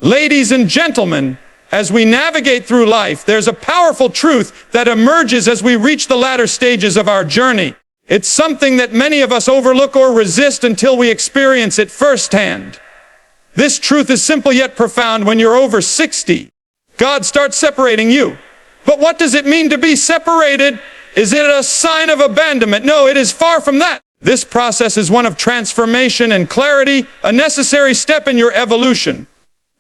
Ladies and gentlemen, as we navigate through life, there's a powerful truth that emerges as we reach the latter stages of our journey. It's something that many of us overlook or resist until we experience it firsthand. This truth is simple yet profound. When you're over 60, God starts separating you. But what does it mean to be separated? Is it a sign of abandonment? No, it is far from that. This process is one of transformation and clarity, a necessary step in your evolution.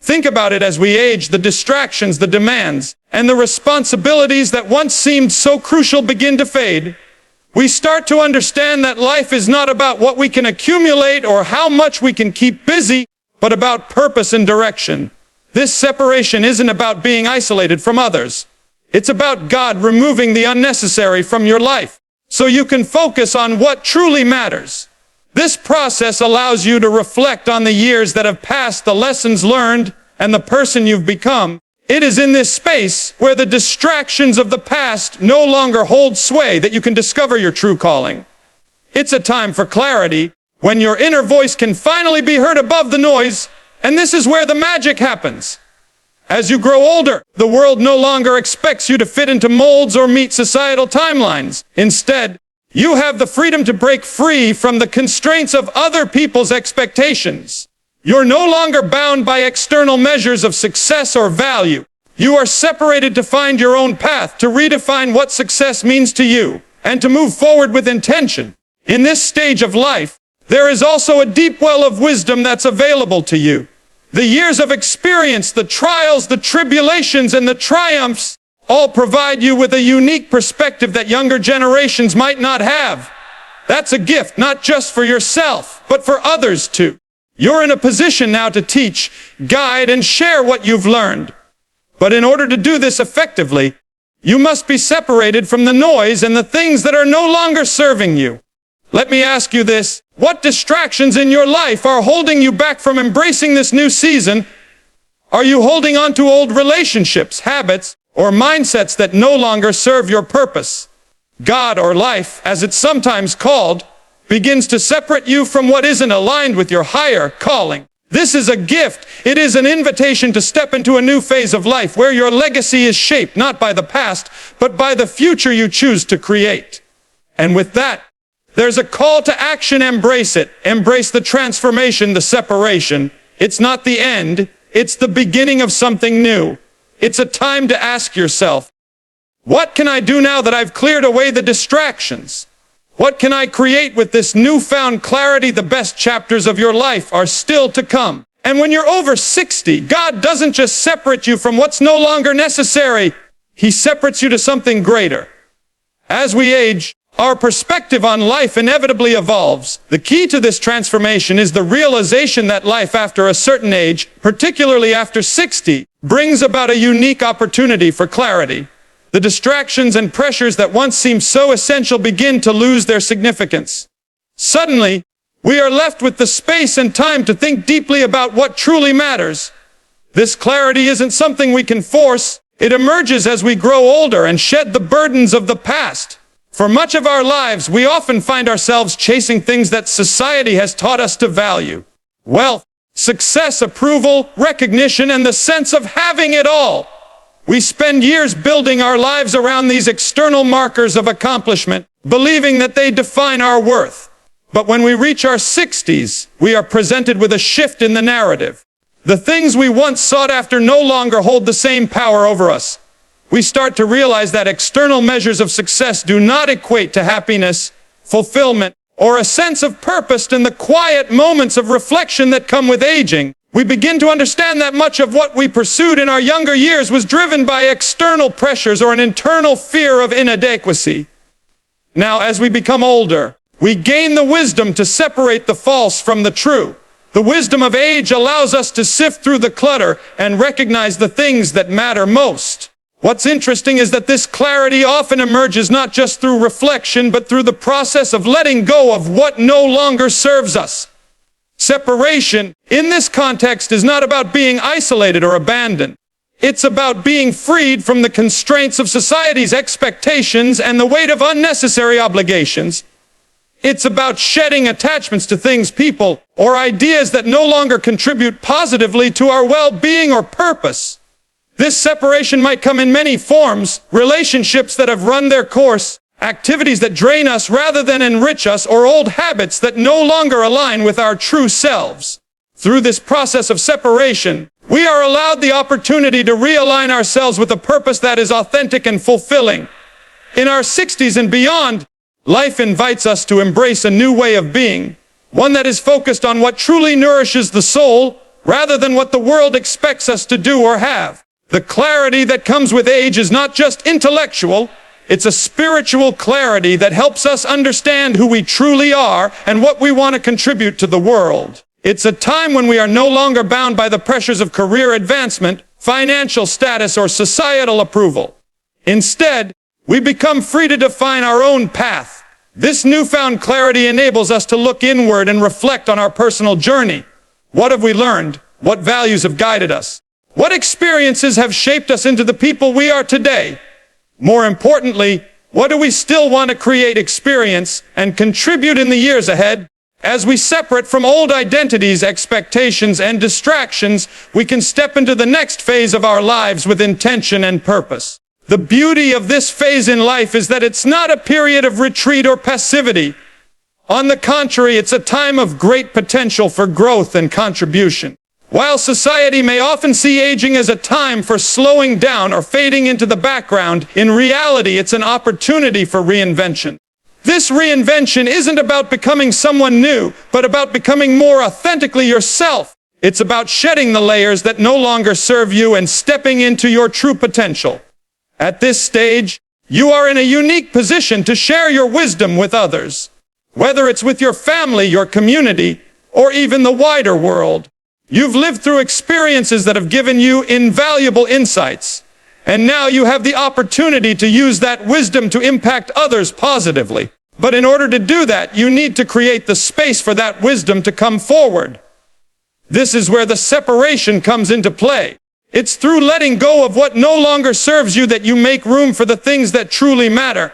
Think about it. As we age, the distractions, the demands, and the responsibilities that once seemed so crucial begin to fade. We start to understand that life is not about what we can accumulate or how much we can keep busy, but about purpose and direction. This separation isn't about being isolated from others. It's about God removing the unnecessary from your life, so you can focus on what truly matters. This process allows you to reflect on the years that have passed, the lessons learned, and the person you've become. It is in this space where the distractions of the past no longer hold sway that you can discover your true calling. It's a time for clarity, when your inner voice can finally be heard above the noise, and this is where the magic happens. As you grow older, the world no longer expects you to fit into molds or meet societal timelines. Instead, you have the freedom to break free from the constraints of other people's expectations. You're no longer bound by external measures of success or value. You are separated to find your own path, to redefine what success means to you, and to move forward with intention. In this stage of life, there is also a deep well of wisdom that's available to you. The years of experience, the trials, the tribulations, and the triumphs all provide you with a unique perspective that younger generations might not have. That's a gift, not just for yourself, but for others too. You're in a position now to teach, guide, and share what you've learned. But in order to do this effectively, you must be separated from the noise and the things that are no longer serving you. Let me ask you this: what distractions in your life are holding you back from embracing this new season? Are you holding on to old relationships, habits, or mindsets that no longer serve your purpose? God, or life, as it's sometimes called, begins to separate you from what isn't aligned with your higher calling. This is a gift. It is an invitation to step into a new phase of life where your legacy is shaped not by the past, but by the future you choose to create. And with that, there's a call to action. Embrace it. Embrace the transformation, the separation. It's not the end. It's the beginning of something new. It's a time to ask yourself, what can I do now that I've cleared away the distractions? What can I create with this newfound clarity? The best chapters of your life are still to come. And when you're over 60, God doesn't just separate you from what's no longer necessary. He separates you to something greater. As we age, our perspective on life inevitably evolves. The key to this transformation is the realization that life after a certain age, particularly after 60, brings about a unique opportunity for clarity. The distractions and pressures that once seemed so essential begin to lose their significance. Suddenly, we are left with the space and time to think deeply about what truly matters. This clarity isn't something we can force. It emerges as we grow older and shed the burdens of the past. For much of our lives, we often find ourselves chasing things that society has taught us to value. Wealth, success, approval, recognition, and the sense of having it all. We spend years building our lives around these external markers of accomplishment, believing that they define our worth. But when we reach our 60s, we are presented with a shift in the narrative. The things we once sought after no longer hold the same power over us. We start to realize that external measures of success do not equate to happiness, fulfillment, or a sense of purpose. In the quiet moments of reflection that come with aging, we begin to understand that much of what we pursued in our younger years was driven by external pressures or an internal fear of inadequacy. Now, as we become older, we gain the wisdom to separate the false from the true. The wisdom of age allows us to sift through the clutter and recognize the things that matter most. What's interesting is that this clarity often emerges not just through reflection, but through the process of letting go of what no longer serves us. Separation, in this context, is not about being isolated or abandoned. It's about being freed from the constraints of society's expectations and the weight of unnecessary obligations. It's about shedding attachments to things, people, or ideas that no longer contribute positively to our well-being or purpose. This separation might come in many forms: relationships that have run their course, activities that drain us rather than enrich us, or old habits that no longer align with our true selves. Through this process of separation, we are allowed the opportunity to realign ourselves with a purpose that is authentic and fulfilling. In our 60s and beyond, life invites us to embrace a new way of being, one that is focused on what truly nourishes the soul, rather than what the world expects us to do or have. The clarity that comes with age is not just intellectual, it's a spiritual clarity that helps us understand who we truly are and what we want to contribute to the world. It's a time when we are no longer bound by the pressures of career advancement, financial status, or societal approval. Instead, we become free to define our own path. This newfound clarity enables us to look inward and reflect on our personal journey. What have we learned? What values have guided us? What experiences have shaped us into the people we are today? More importantly, what do we still want to create, experience, and contribute in the years ahead? As we separate from old identities, expectations, and distractions, we can step into the next phase of our lives with intention and purpose. The beauty of this phase in life is that it's not a period of retreat or passivity. On the contrary, it's a time of great potential for growth and contribution. While society may often see aging as a time for slowing down or fading into the background, in reality, it's an opportunity for reinvention. This reinvention isn't about becoming someone new, but about becoming more authentically yourself. It's about shedding the layers that no longer serve you and stepping into your true potential. At this stage, you are in a unique position to share your wisdom with others. Whether it's with your family, your community, or even the wider world. You've lived through experiences that have given you invaluable insights. And now you have the opportunity to use that wisdom to impact others positively. But in order to do that, you need to create the space for that wisdom to come forward. This is where the separation comes into play. It's through letting go of what no longer serves you that you make room for the things that truly matter.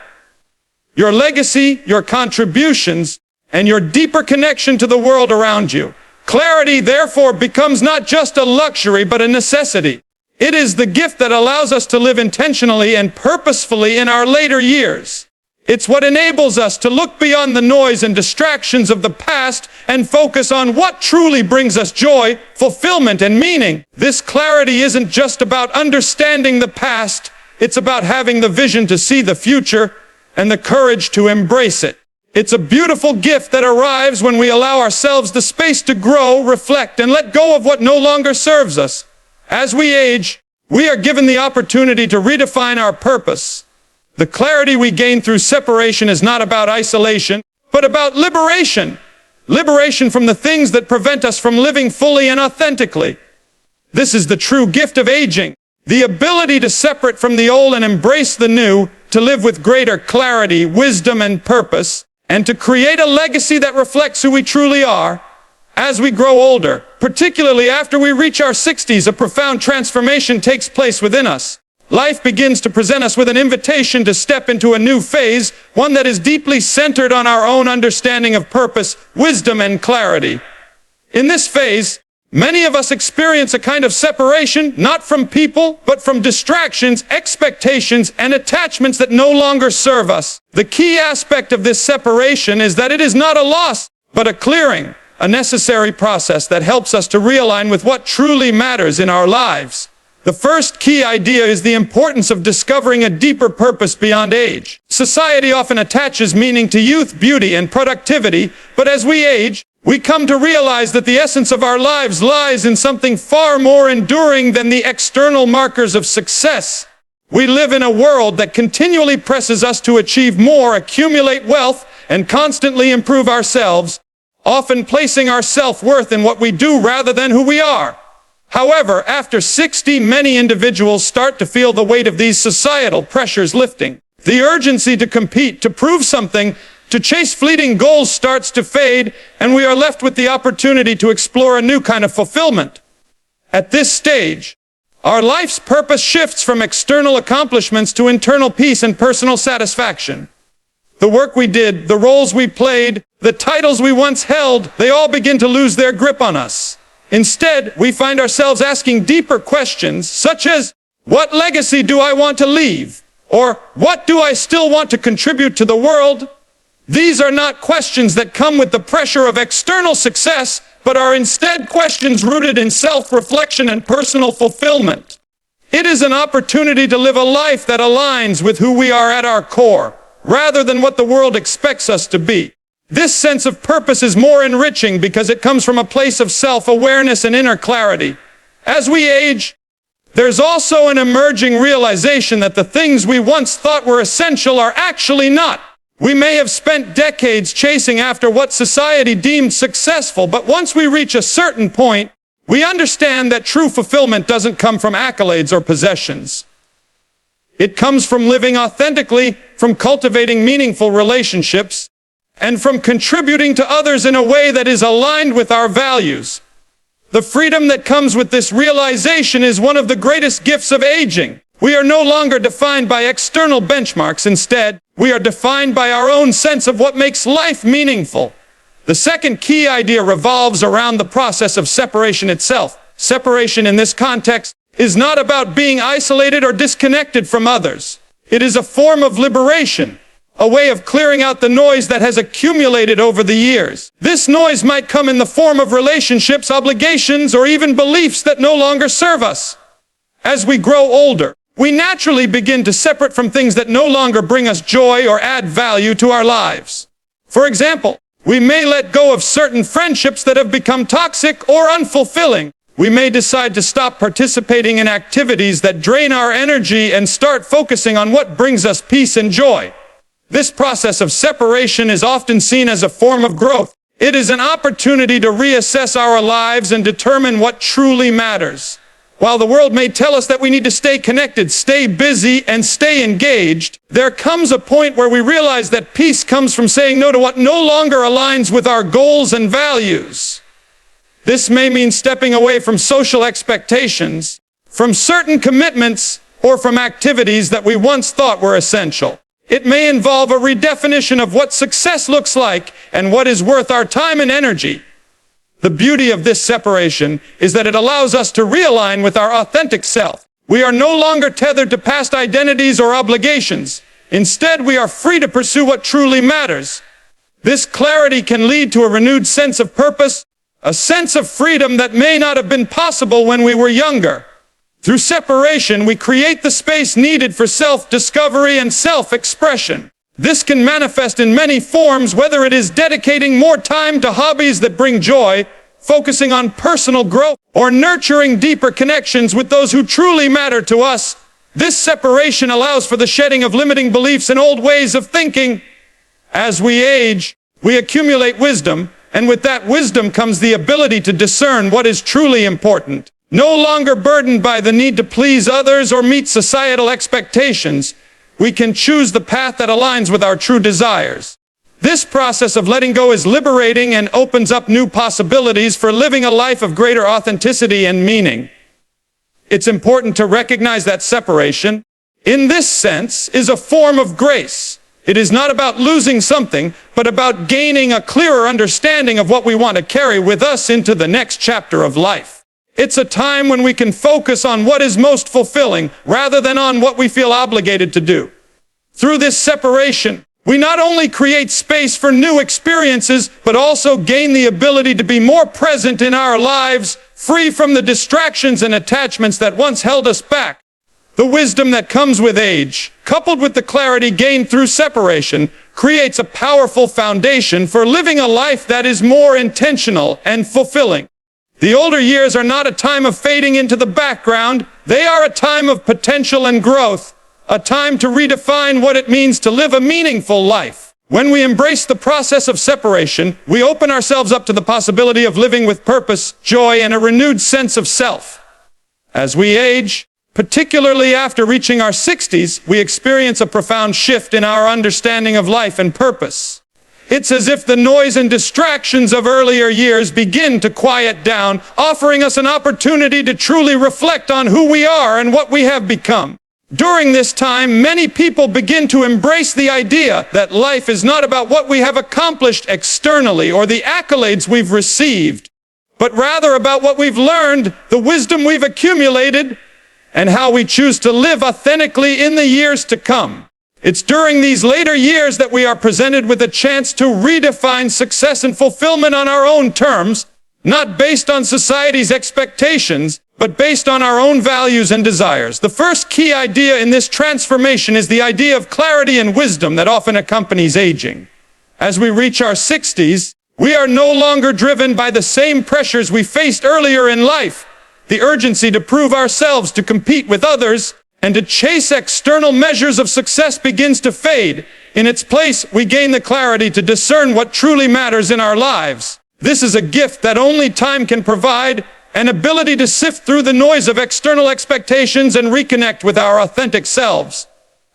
Your legacy, your contributions, and your deeper connection to the world around you. Clarity, therefore, becomes not just a luxury, but a necessity. It is the gift that allows us to live intentionally and purposefully in our later years. It's what enables us to look beyond the noise and distractions of the past and focus on what truly brings us joy, fulfillment, and meaning. This clarity isn't just about understanding the past, it's about having the vision to see the future and the courage to embrace it. It's a beautiful gift that arrives when we allow ourselves the space to grow, reflect, and let go of what no longer serves us. As we age, we are given the opportunity to redefine our purpose. The clarity we gain through separation is not about isolation, but about liberation. Liberation from the things that prevent us from living fully and authentically. This is the true gift of aging. The ability to separate from the old and embrace the new, to live with greater clarity, wisdom, and purpose, and to create a legacy that reflects who we truly are. As we grow older, particularly after we reach our 60s, a profound transformation takes place within us. Life begins to present us with an invitation to step into a new phase, one that is deeply centered on our own understanding of purpose, wisdom, and clarity. In this phase, many of us experience a kind of separation, not from people, but from distractions, expectations, and attachments that no longer serve us. The key aspect of this separation is that it is not a loss, but a clearing. A necessary process that helps us to realign with what truly matters in our lives. The first key idea is the importance of discovering a deeper purpose beyond age. Society often attaches meaning to youth, beauty, and productivity, but as we age, we come to realize that the essence of our lives lies in something far more enduring than the external markers of success. We live in a world that continually presses us to achieve more, accumulate wealth, and constantly improve ourselves, often placing our self-worth in what we do rather than who we are. However, after 60, many individuals start to feel the weight of these societal pressures lifting. The urgency to compete, to prove something, to chase fleeting goals starts to fade, and we are left with the opportunity to explore a new kind of fulfillment. At this stage, our life's purpose shifts from external accomplishments to internal peace and personal satisfaction. The work we did, the roles we played, the titles we once held, they all begin to lose their grip on us. Instead, we find ourselves asking deeper questions, such as, what legacy do I want to leave? Or, what do I still want to contribute to the world? These are not questions that come with the pressure of external success, but are instead questions rooted in self-reflection and personal fulfillment. It is an opportunity to live a life that aligns with who we are at our core, rather than what the world expects us to be. This sense of purpose is more enriching because it comes from a place of self-awareness and inner clarity. As we age, there's also an emerging realization that the things we once thought were essential are actually not. We may have spent decades chasing after what society deemed successful, but once we reach a certain point, we understand that true fulfillment doesn't come from accolades or possessions. It comes from living authentically, from cultivating meaningful relationships, and from contributing to others in a way that is aligned with our values. The freedom that comes with this realization is one of the greatest gifts of aging. We are no longer defined by external benchmarks. Instead, we are defined by our own sense of what makes life meaningful. The second key idea revolves around the process of separation itself. Separation in this context is not about being isolated or disconnected from others. It is a form of liberation, a way of clearing out the noise that has accumulated over the years. This noise might come in the form of relationships, obligations, or even beliefs that no longer serve us. As we grow older, we naturally begin to separate from things that no longer bring us joy or add value to our lives. For example, we may let go of certain friendships that have become toxic or unfulfilling. We may decide to stop participating in activities that drain our energy and start focusing on what brings us peace and joy. This process of separation is often seen as a form of growth. It is an opportunity to reassess our lives and determine what truly matters. While the world may tell us that we need to stay connected, stay busy, and stay engaged, there comes a point where we realize that peace comes from saying no to what no longer aligns with our goals and values. This may mean stepping away from social expectations, from certain commitments, or from activities that we once thought were essential. It may involve a redefinition of what success looks like and what is worth our time and energy. The beauty of this separation is that it allows us to realign with our authentic self. We are no longer tethered to past identities or obligations. Instead, we are free to pursue what truly matters. This clarity can lead to a renewed sense of purpose, a sense of freedom that may not have been possible when we were younger. Through separation, we create the space needed for self-discovery and self-expression. This can manifest in many forms, whether it is dedicating more time to hobbies that bring joy, focusing on personal growth, or nurturing deeper connections with those who truly matter to us. This separation allows for the shedding of limiting beliefs and old ways of thinking. As we age, we accumulate wisdom, and with that wisdom comes the ability to discern what is truly important. No longer burdened by the need to please others or meet societal expectations, we can choose the path that aligns with our true desires. This process of letting go is liberating and opens up new possibilities for living a life of greater authenticity and meaning. It's important to recognize that separation, in this sense, is a form of grace. It is not about losing something, but about gaining a clearer understanding of what we want to carry with us into the next chapter of life. It's a time when we can focus on what is most fulfilling rather than on what we feel obligated to do. Through this separation, we not only create space for new experiences, but also gain the ability to be more present in our lives, free from the distractions and attachments that once held us back. The wisdom that comes with age, coupled with the clarity gained through separation, creates a powerful foundation for living a life that is more intentional and fulfilling. The older years are not a time of fading into the background. They are a time of potential and growth, a time to redefine what it means to live a meaningful life. When we embrace the process of separation, we open ourselves up to the possibility of living with purpose, joy, and a renewed sense of self. As we age, particularly after reaching our 60s, we experience a profound shift in our understanding of life and purpose. It's as if the noise and distractions of earlier years begin to quiet down, offering us an opportunity to truly reflect on who we are and what we have become. During this time, many people begin to embrace the idea that life is not about what we have accomplished externally or the accolades we've received, but rather about what we've learned, the wisdom we've accumulated, and how we choose to live authentically in the years to come. It's during these later years that we are presented with a chance to redefine success and fulfillment on our own terms, not based on society's expectations, but based on our own values and desires. The first key idea in this transformation is the idea of clarity and wisdom that often accompanies aging. As we reach our 60s, we are no longer driven by the same pressures we faced earlier in life. The urgency to prove ourselves, to compete with others, and to chase external measures of success begins to fade. In its place, we gain the clarity to discern what truly matters in our lives. This is a gift that only time can provide, an ability to sift through the noise of external expectations and reconnect with our authentic selves.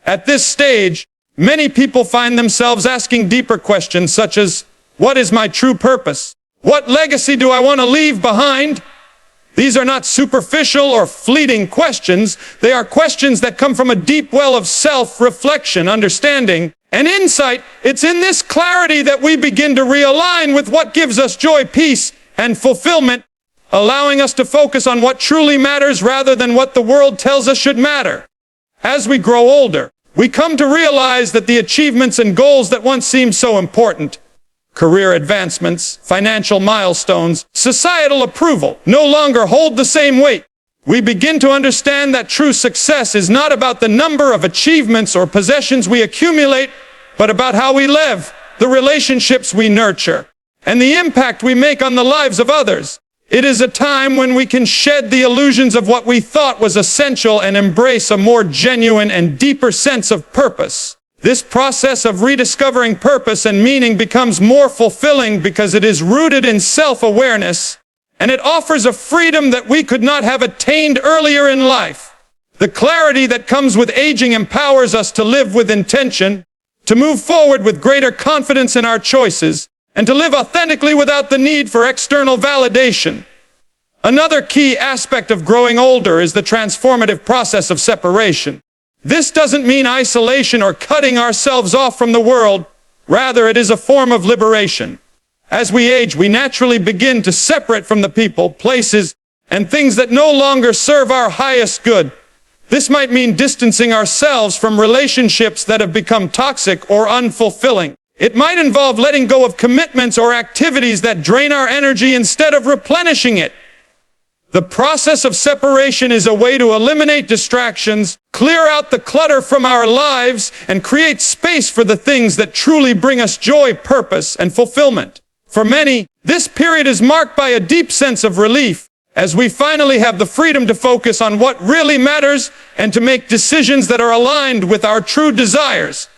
At this stage, many people find themselves asking deeper questions such as, what is my true purpose? What legacy do I want to leave behind? These are not superficial or fleeting questions. They are questions that come from a deep well of self-reflection, understanding, and insight. It's in this clarity that we begin to realign with what gives us joy, peace, and fulfillment, allowing us to focus on what truly matters rather than what the world tells us should matter. As we grow older, we come to realize that the achievements and goals that once seemed so important, career advancements, financial milestones, societal approval, no longer hold the same weight. We begin to understand that true success is not about the number of achievements or possessions we accumulate, but about how we live, the relationships we nurture, and the impact we make on the lives of others. It is a time when we can shed the illusions of what we thought was essential and embrace a more genuine and deeper sense of purpose. This process of rediscovering purpose and meaning becomes more fulfilling because it is rooted in self-awareness, and it offers a freedom that we could not have attained earlier in life. The clarity that comes with aging empowers us to live with intention, to move forward with greater confidence in our choices, and to live authentically without the need for external validation. Another key aspect of growing older is the transformative process of separation. This doesn't mean isolation or cutting ourselves off from the world. Rather, it is a form of liberation. As we age, we naturally begin to separate from the people, places, and things that no longer serve our highest good. This might mean distancing ourselves from relationships that have become toxic or unfulfilling. It might involve letting go of commitments or activities that drain our energy instead of replenishing it. The process of separation is a way to eliminate distractions, clear out the clutter from our lives, and create space for the things that truly bring us joy, purpose, and fulfillment. For many, this period is marked by a deep sense of relief, as we finally have the freedom to focus on what really matters and to make decisions that are aligned with our true desires.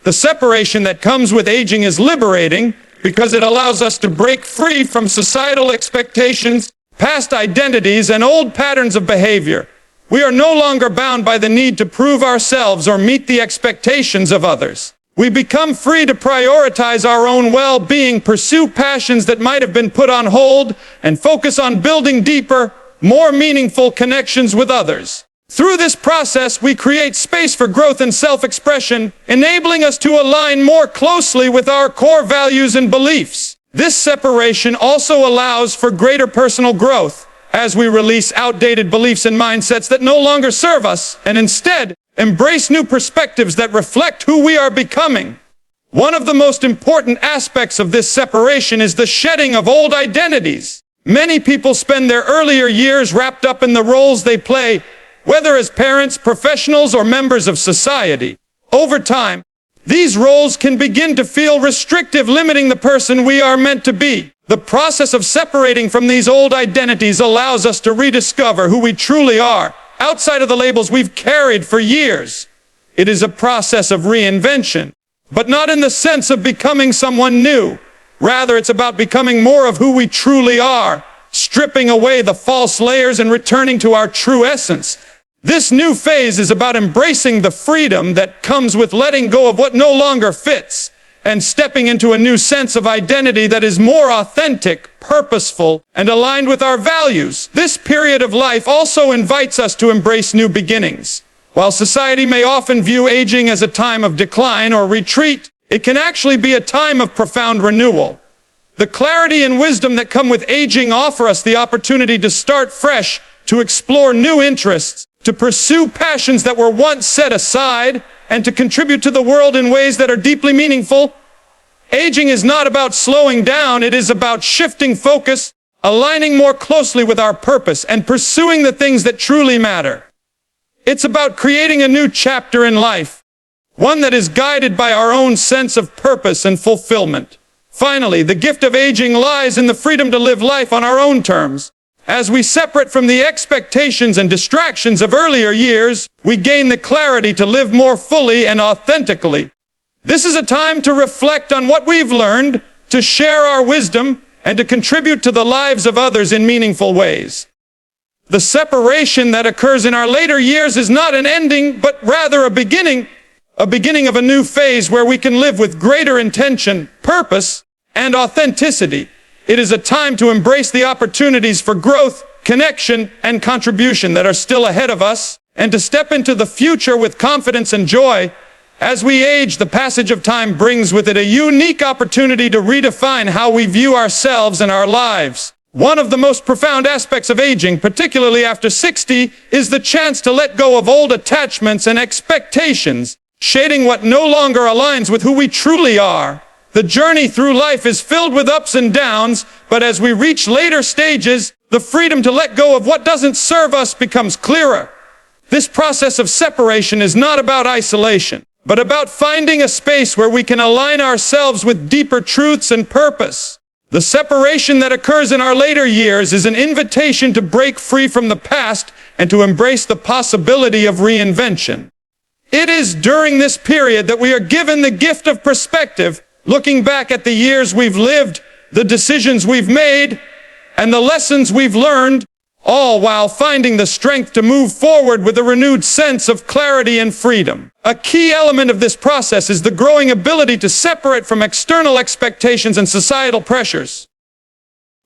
The separation that comes with aging is liberating because it allows us to break free from societal expectations, past identities, and old patterns of behavior. We are no longer bound by the need to prove ourselves or meet the expectations of others. We become free to prioritize our own well-being, pursue passions that might have been put on hold, and focus on building deeper, more meaningful connections with others. Through this process, we create space for growth and self-expression, enabling us to align more closely with our core values and beliefs. This separation also allows for greater personal growth, as we release outdated beliefs and mindsets that no longer serve us, and instead embrace new perspectives that reflect who we are becoming. One of the most important aspects of this separation is the shedding of old identities. Many people spend their earlier years wrapped up in the roles they play, whether as parents, professionals, or members of society. Over time, these roles can begin to feel restrictive, limiting the person we are meant to be. The process of separating from these old identities allows us to rediscover who we truly are, outside of the labels we've carried for years. It is a process of reinvention, but not in the sense of becoming someone new. Rather, it's about becoming more of who we truly are, stripping away the false layers and returning to our true essence. This new phase is about embracing the freedom that comes with letting go of what no longer fits and stepping into a new sense of identity that is more authentic, purposeful, and aligned with our values. This period of life also invites us to embrace new beginnings. While society may often view aging as a time of decline or retreat, it can actually be a time of profound renewal. The clarity and wisdom that come with aging offer us the opportunity to start fresh, to explore new interests, to pursue passions that were once set aside, and to contribute to the world in ways that are deeply meaningful. Aging is not about slowing down, it is about shifting focus, aligning more closely with our purpose, and pursuing the things that truly matter. It's about creating a new chapter in life, one that is guided by our own sense of purpose and fulfillment. Finally, the gift of aging lies in the freedom to live life on our own terms. As we separate from the expectations and distractions of earlier years, we gain the clarity to live more fully and authentically. This is a time to reflect on what we've learned, to share our wisdom, and to contribute to the lives of others in meaningful ways. The separation that occurs in our later years is not an ending, but rather a beginning of a new phase where we can live with greater intention, purpose, and authenticity. It is a time to embrace the opportunities for growth, connection, and contribution that are still ahead of us, and to step into the future with confidence and joy. As we age, the passage of time brings with it a unique opportunity to redefine how we view ourselves and our lives. One of the most profound aspects of aging, particularly after 60, is the chance to let go of old attachments and expectations, shading what no longer aligns with who we truly are. The journey through life is filled with ups and downs, but as we reach later stages, the freedom to let go of what doesn't serve us becomes clearer. This process of separation is not about isolation, but about finding a space where we can align ourselves with deeper truths and purpose. The separation that occurs in our later years is an invitation to break free from the past and to embrace the possibility of reinvention. It is during this period that we are given the gift of perspective, looking back at the years we've lived, the decisions we've made, and the lessons we've learned, all while finding the strength to move forward with a renewed sense of clarity and freedom. A key element of this process is the growing ability to separate from external expectations and societal pressures.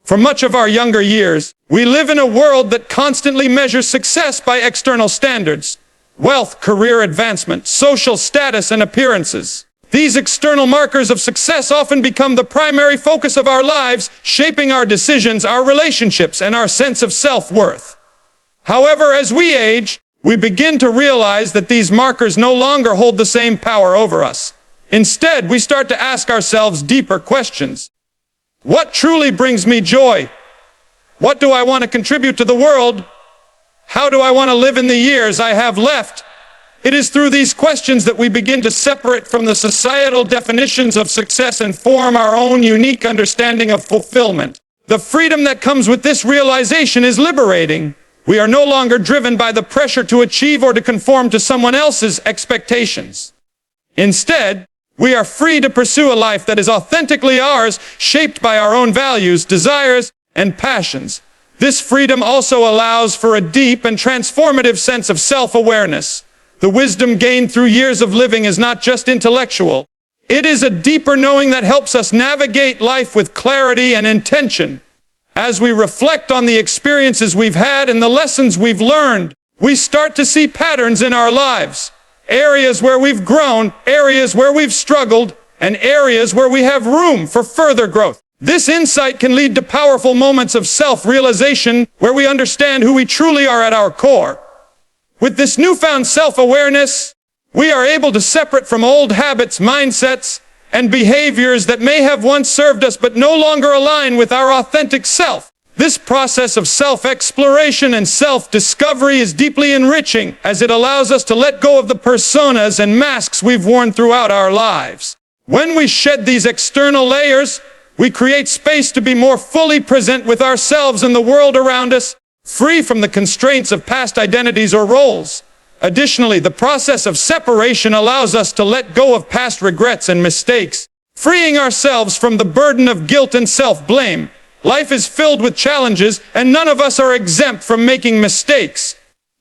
For much of our younger years, we live in a world that constantly measures success by external standards: wealth, career advancement, social status, and appearances. These external markers of success often become the primary focus of our lives, shaping our decisions, our relationships, and our sense of self-worth. However, as we age, we begin to realize that these markers no longer hold the same power over us. Instead, we start to ask ourselves deeper questions. What truly brings me joy? What do I want to contribute to the world? How do I want to live in the years I have left? It is through these questions that we begin to separate from the societal definitions of success and form our own unique understanding of fulfillment. The freedom that comes with this realization is liberating. We are no longer driven by the pressure to achieve or to conform to someone else's expectations. Instead, we are free to pursue a life that is authentically ours, shaped by our own values, desires, and passions. This freedom also allows for a deep and transformative sense of self-awareness. The wisdom gained through years of living is not just intellectual. It is a deeper knowing that helps us navigate life with clarity and intention. As we reflect on the experiences we've had and the lessons we've learned, we start to see patterns in our lives. Areas where we've grown, areas where we've struggled, and areas where we have room for further growth. This insight can lead to powerful moments of self-realization where we understand who we truly are at our core. With this newfound self-awareness, we are able to separate from old habits, mindsets, and behaviors that may have once served us but no longer align with our authentic self. This process of self-exploration and self-discovery is deeply enriching as it allows us to let go of the personas and masks we've worn throughout our lives. When we shed these external layers, we create space to be more fully present with ourselves and the world around us, free from the constraints of past identities or roles. Additionally, the process of separation allows us to let go of past regrets and mistakes, freeing ourselves from the burden of guilt and self-blame. Life is filled with challenges, and none of us are exempt from making mistakes.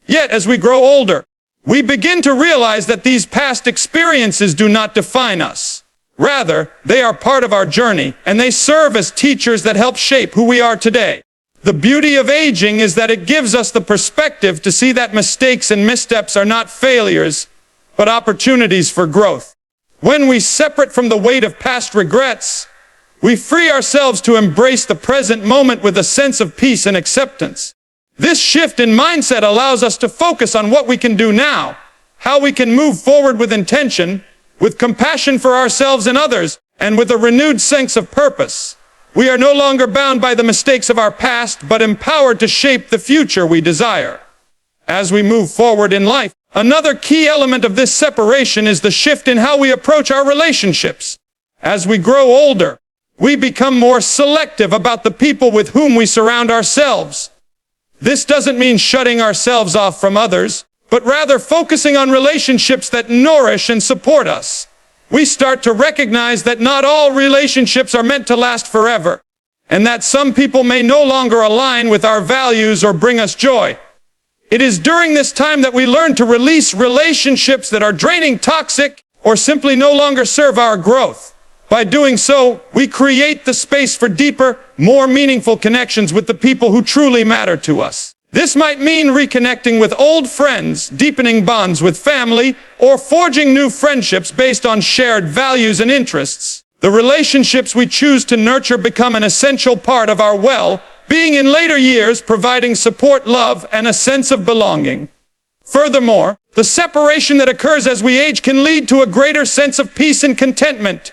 Yet, as we grow older, we begin to realize that these past experiences do not define us. Rather, they are part of our journey, and they serve as teachers that help shape who we are today. The beauty of aging is that it gives us the perspective to see that mistakes and missteps are not failures, but opportunities for growth. When we separate from the weight of past regrets, we free ourselves to embrace the present moment with a sense of peace and acceptance. This shift in mindset allows us to focus on what we can do now, how we can move forward with intention, with compassion for ourselves and others, and with a renewed sense of purpose. We are no longer bound by the mistakes of our past, but empowered to shape the future we desire. As we move forward in life, another key element of this separation is the shift in how we approach our relationships. As we grow older, we become more selective about the people with whom we surround ourselves. This doesn't mean shutting ourselves off from others, but rather focusing on relationships that nourish and support us. We start to recognize that not all relationships are meant to last forever, and that some people may no longer align with our values or bring us joy. It is during this time that we learn to release relationships that are draining, toxic, or simply no longer serve our growth. By doing so, we create the space for deeper, more meaningful connections with the people who truly matter to us. This might mean reconnecting with old friends, deepening bonds with family, or forging new friendships based on shared values and interests. The relationships we choose to nurture become an essential part of our well-being in later years, providing support, love, and a sense of belonging. Furthermore, the separation that occurs as we age can lead to a greater sense of peace and contentment.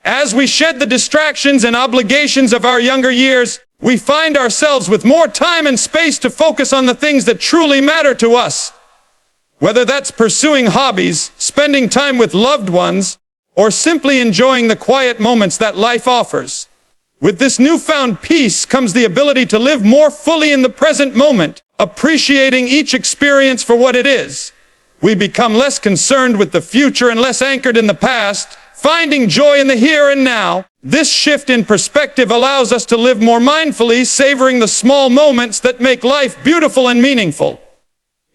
As we shed the distractions and obligations of our younger years, we find ourselves with more time and space to focus on the things that truly matter to us. Whether that's pursuing hobbies, spending time with loved ones, or simply enjoying the quiet moments that life offers. With this newfound peace comes the ability to live more fully in the present moment, appreciating each experience for what it is. We become less concerned with the future and less anchored in the past, finding joy in the here and now. This shift in perspective allows us to live more mindfully, savoring the small moments that make life beautiful and meaningful.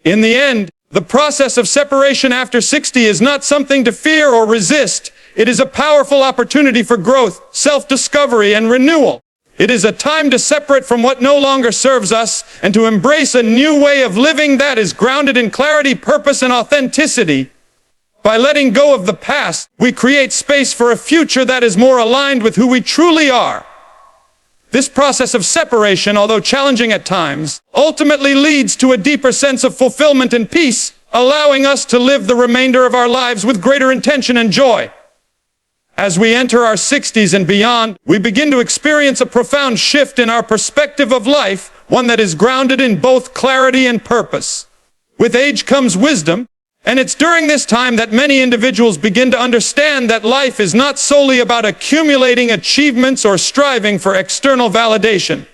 In the end, the process of separation after 60 is not something to fear or resist. It is a powerful opportunity for growth, self-discovery, and renewal. It is a time to separate from what no longer serves us and to embrace a new way of living that is grounded in clarity, purpose, and authenticity. By letting go of the past, we create space for a future that is more aligned with who we truly are. This process of separation, although challenging at times, ultimately leads to a deeper sense of fulfillment and peace, allowing us to live the remainder of our lives with greater intention and joy. As we enter our 60s and beyond, we begin to experience a profound shift in our perspective of life, one that is grounded in both clarity and purpose. With age comes wisdom, and it's during this time that many individuals begin to understand that life is not solely about accumulating achievements or striving for external validation.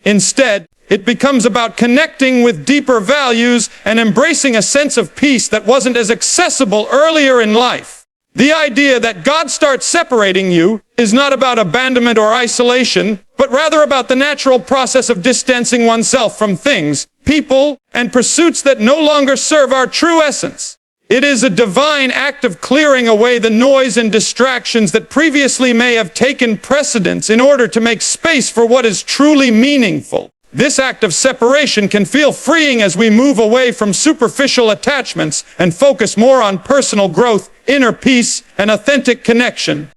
Instead, it becomes about connecting with deeper values and embracing a sense of peace that wasn't as accessible earlier in life. The idea that God starts separating you is not about abandonment or isolation, but rather about the natural process of distancing oneself from things, people, and pursuits that no longer serve our true essence. It is a divine act of clearing away the noise and distractions that previously may have taken precedence in order to make space for what is truly meaningful. This act of separation can feel freeing as we move away from superficial attachments and focus more on personal growth, inner peace, and authentic connection.